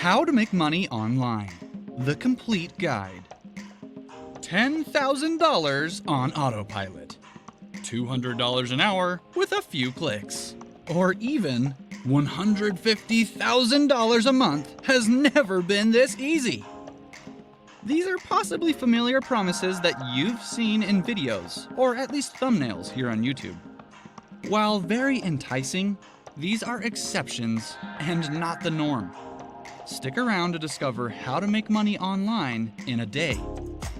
How to Make Money Online, the complete guide. $10,000 on autopilot. $200 an hour with a few clicks. Or even $150,000 a month has never been this easy. These are possibly familiar promises that you've seen in videos, or at least thumbnails here on YouTube. While very enticing, these are exceptions and not the norm. Stick around to discover how to make money online in a day,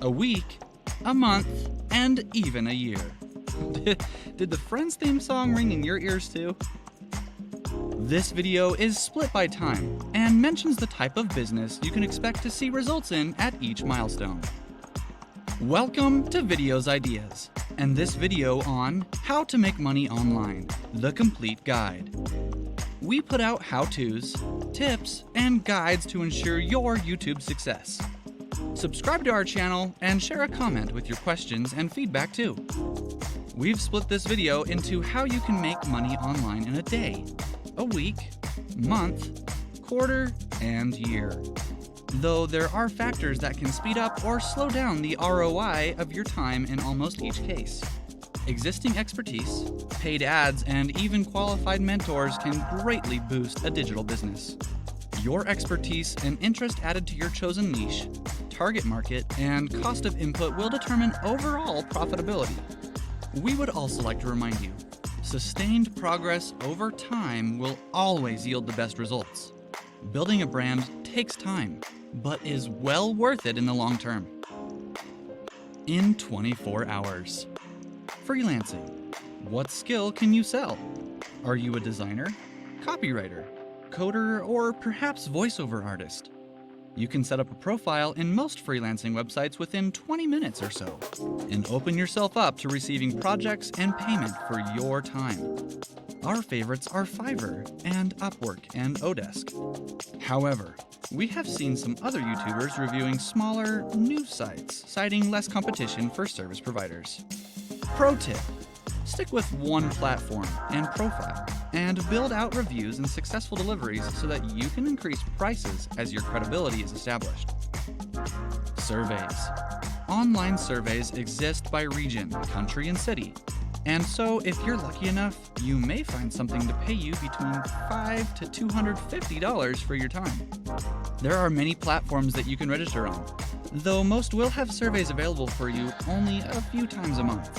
a week, a month, and even a year. Did the Friends theme song ring in your ears too? This video is split by time and mentions the type of business you can expect to see results in at each milestone. Welcome to Videos Ideas, and this video on How to Make Money Online, the complete guide. We put out how-tos, tips, and guides to ensure your YouTube success. Subscribe to our channel and share a comment with your questions and feedback too. We've split this video into how you can make money online in a day, a week, month, quarter, and year. Though there are factors that can speed up or slow down the ROI of your time in almost each case. Existing expertise, paid ads, and even qualified mentors can greatly boost a digital business. Your expertise and interest added to your chosen niche, target market, and cost of input will determine overall profitability. We would also like to remind you, sustained progress over time will always yield the best results. Building a brand takes time, but is well worth it in the long term. In 24 hours. Freelancing. What skill can you sell? Are you a designer, copywriter, coder, or perhaps voiceover artist? You can set up a profile in most freelancing websites within 20 minutes or so, and open yourself up to receiving projects and payment for your time. Our favorites are Fiverr and Upwork and Odesk. However, we have seen some other YouTubers reviewing smaller, new sites, citing less competition for service providers. Pro tip: stick with one platform and profile, and build out reviews and successful deliveries so that you can increase prices as your credibility is established. Surveys. Online surveys exist by region, country, and city. And so if you're lucky enough, you may find something to pay you between $5 to $250 for your time. There are many platforms that you can register on, though most will have surveys available for you only a few times a month.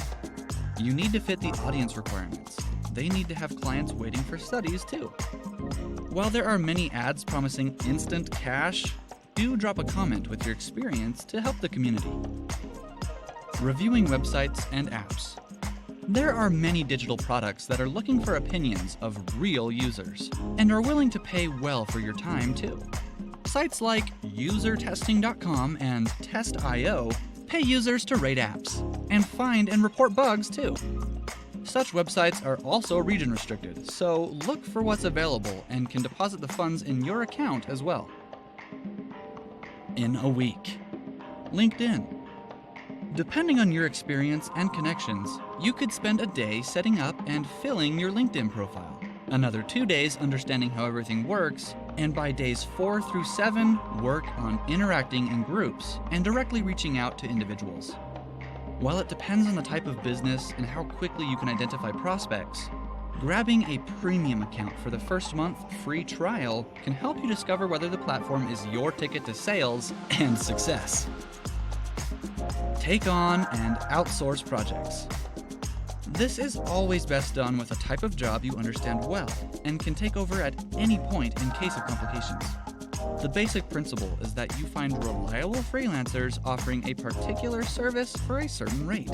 You need to fit the audience requirements. They need to have clients waiting for studies too. While there are many ads promising instant cash, do drop a comment with your experience to help the community. Reviewing websites and apps. There are many digital products that are looking for opinions of real users and are willing to pay well for your time too. Sites like usertesting.com and Test.io pay users to rate apps and find and report bugs too. Such websites are also region restricted, so look for what's available and can deposit the funds in your account as well. In a week. LinkedIn. Depending on your experience and connections, you could spend a day setting up and filling your LinkedIn profile, another 2 days understanding how everything works, and by days 4 through 7, work on interacting in groups and directly reaching out to individuals. While it depends on the type of business and how quickly you can identify prospects, grabbing a premium account for the first month free trial can help you discover whether the platform is your ticket to sales and success. Take on and outsource projects. This is always best done with a type of job you understand well and can take over at any point in case of complications. The basic principle is that you find reliable freelancers offering a particular service for a certain rate,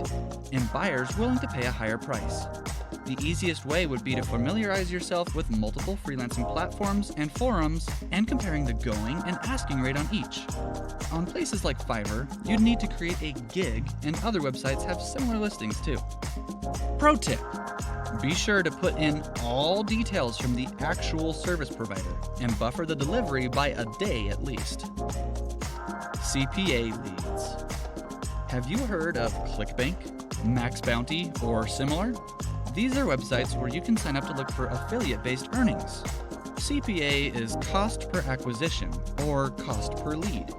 and buyers willing to pay a higher price. The easiest way would be to familiarize yourself with multiple freelancing platforms and forums and comparing the going and asking rate on each. On places like Fiverr, you'd need to create a gig, and other websites have similar listings too. Pro tip: be sure to put in all details from the actual service provider and buffer the delivery by a day at least. CPA leads. Have you heard of ClickBank, Max Bounty, or similar? These are websites where you can sign up to look for affiliate-based earnings. CPA is cost per acquisition, or cost per lead.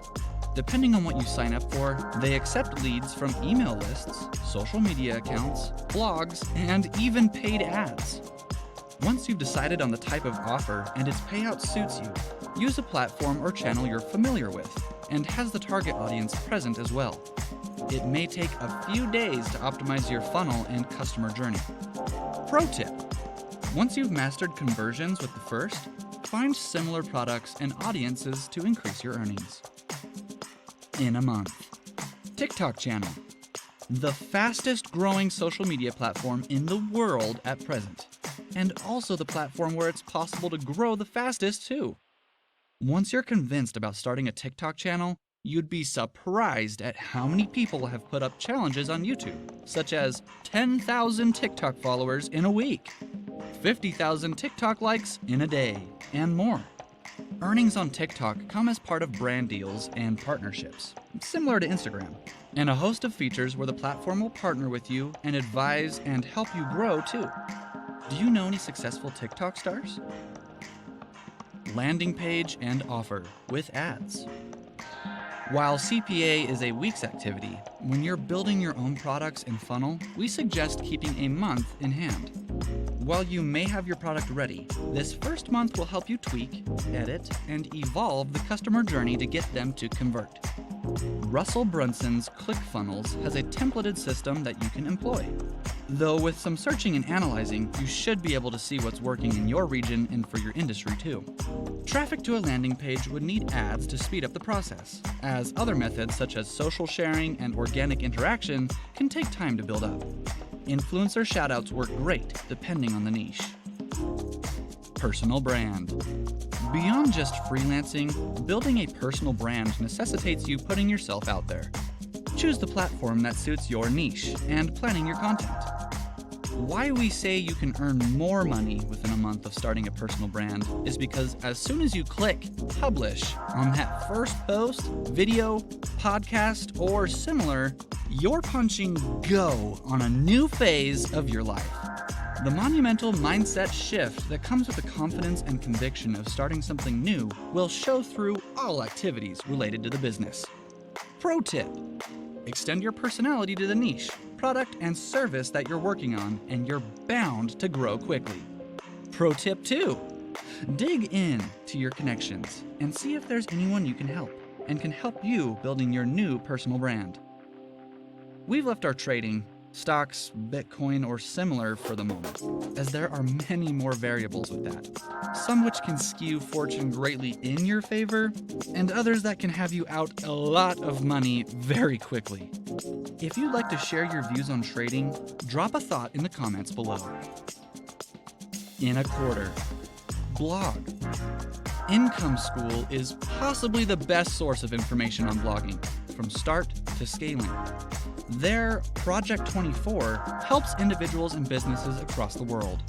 Depending on what you sign up for, they accept leads from email lists, social media accounts, blogs, and even paid ads. Once you've decided on the type of offer and its payout suits you, use a platform or channel you're familiar with and has the target audience present as well. It may take a few days to optimize your funnel and customer journey. Pro tip: once you've mastered conversions with the first, find similar products and audiences to increase your earnings. In a month. TikTok channel. The fastest growing social media platform in the world at present, and also the platform where it's possible to grow the fastest too. Once you're convinced about starting a TikTok channel, you'd be surprised at how many people have put up challenges on YouTube, such as 10,000 TikTok followers in a week, 50,000 TikTok likes in a day, and more. Earnings on TikTok come as part of brand deals and partnerships, similar to Instagram, and a host of features where the platform will partner with you and advise and help you grow too. Do you know any successful TikTok stars? Landing page and offer with ads. While CPA is a week's activity, when you're building your own products and funnel, we suggest keeping a month in hand. While you may have your product ready, this first month will help you tweak, edit, and evolve the customer journey to get them to convert. Russell Brunson's ClickFunnels has a templated system that you can employ. Though with some searching and analyzing, you should be able to see what's working in your region and for your industry too. Traffic to a landing page would need ads to speed up the process, as other methods such as social sharing and organic interaction can take time to build up. Influencer shoutouts work great depending on the niche. Personal brand. Beyond just freelancing, building a personal brand necessitates you putting yourself out there. Choose the platform that suits your niche and planning your content. Why we say you can earn more money within a month of starting a personal brand is because as soon as you click publish on that first post, video, podcast, or similar, you're punching go on a new phase of your life. The monumental mindset shift that comes with the confidence and conviction of starting something new will show through all activities related to the business. Pro tip: extend your personality to the niche, product, and service that you're working on, and you're bound to grow quickly. Pro tip 2: dig in to your connections and see if there's anyone you can help and can help you building your new personal brand. We've left our trading, stocks, Bitcoin, or similar for the moment, as there are many more variables with that, some which can skew fortune greatly in your favor, and others that can have you out a lot of money very quickly. If you'd like to share your views on trading, drop a thought in the comments below. In a quarter. Blog. Income School is possibly the best source of information on blogging, from start to scaling. Their Project 24 helps individuals and businesses across the world.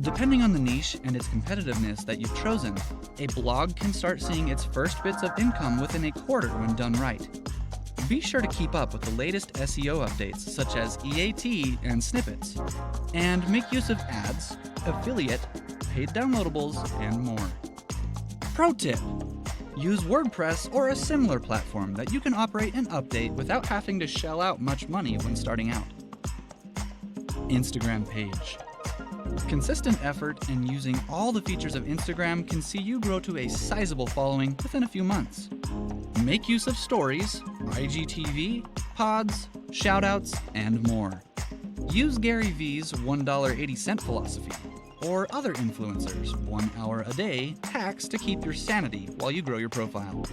Depending on the niche and its competitiveness that you've chosen, a blog can start seeing its first bits of income within a quarter when done right. Be sure to keep up with the latest SEO updates such as EAT and snippets, and make use of ads, affiliate, paid downloadables, and more. Pro tip: use WordPress or a similar platform that you can operate and update without having to shell out much money when starting out. Instagram page. Consistent effort and using all the features of Instagram can see you grow to a sizable following within a few months. Make use of stories, IGTV, pods, shoutouts, and more. Use Gary V's $1.80 philosophy, or other influencers' 1 hour a day hacks to keep your sanity while you grow your profile.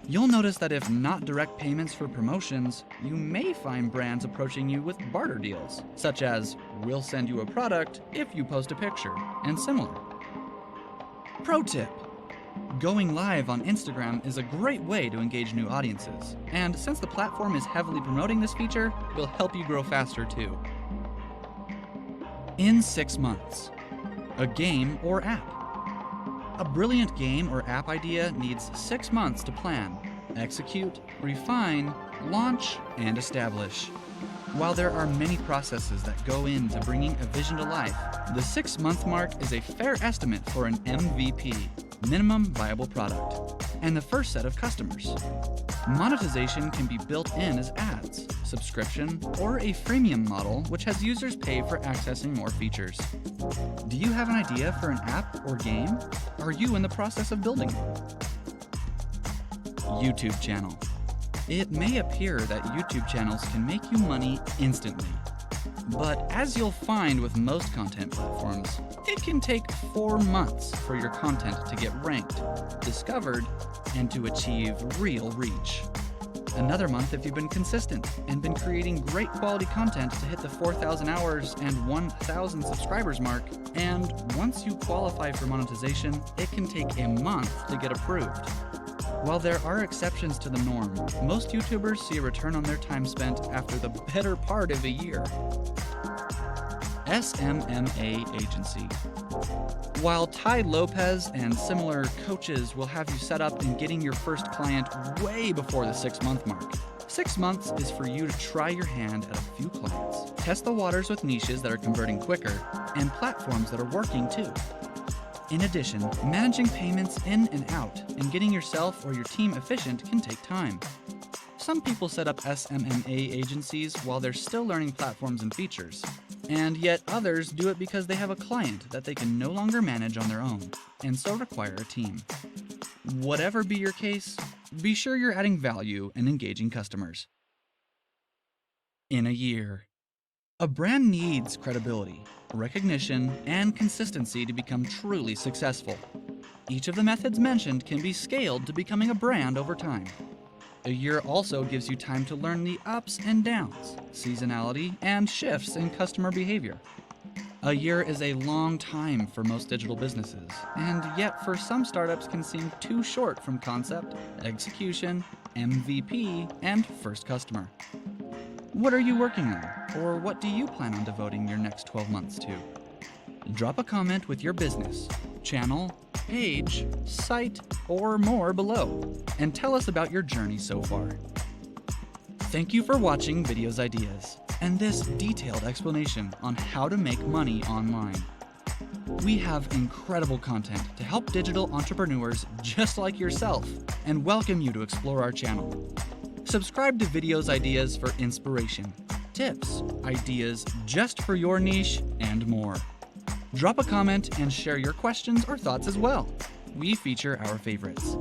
You'll notice that if not direct payments for promotions, you may find brands approaching you with barter deals, such as, we'll send you a product if you post a picture, and similar. Pro tip: going live on Instagram is a great way to engage new audiences, and since the platform is heavily promoting this feature, will help you grow faster too. In 6 months. A game or app. A brilliant game or app idea needs 6 months to plan, execute, refine, launch, and establish. While there are many processes that go into bringing a vision to life, the 6-month mark is a fair estimate for an MVP, minimum viable product, and the first set of customers. Monetization can be built in as ads, subscription, or a freemium model which has users pay for accessing more features. Do you have an idea for an app or game? Are you in the process of building one? YouTube channel. It may appear that YouTube channels can make you money instantly, but as you'll find with most content platforms, it can take 4 months for your content to get ranked, discovered, and to achieve real reach. Another month if you've been consistent and been creating great quality content to hit the 4,000 hours and 1,000 subscribers mark, and once you qualify for monetization, it can take a month to get approved. While there are exceptions to the norm, most YouTubers see a return on their time spent after the better part of a year. SMMA Agency. While Ty Lopez and similar coaches will have you set up and getting your first client way before the 6-month mark, 6 months is for you to try your hand at a few clients, test the waters with niches that are converting quicker, and platforms that are working too. In addition, managing payments in and out and getting yourself or your team efficient can take time. Some people set up SMMA agencies while they're still learning platforms and features, and yet others do it because they have a client that they can no longer manage on their own, and so require a team. Whatever be your case, be sure you're adding value and engaging customers. In a year. A brand needs credibility, recognition, and consistency to become truly successful. Each of the methods mentioned can be scaled to becoming a brand over time. A year also gives you time to learn the ups and downs, seasonality, and shifts in customer behavior. A year is a long time for most digital businesses, and yet for some startups can seem too short from concept, execution, MVP, and first customer. What are you working on, or what do you plan on devoting your next 12 months to? Drop a comment with your business, channel, page, site, or more below, and tell us about your journey so far. Thank you for watching Videos Ideas, and this detailed explanation on how to make money online. We have incredible content to help digital entrepreneurs just like yourself, and welcome you to explore our channel. Subscribe to Videos Ideas for inspiration, tips, ideas just for your niche, and more. Drop a comment and share your questions or thoughts as well. We feature our favorites.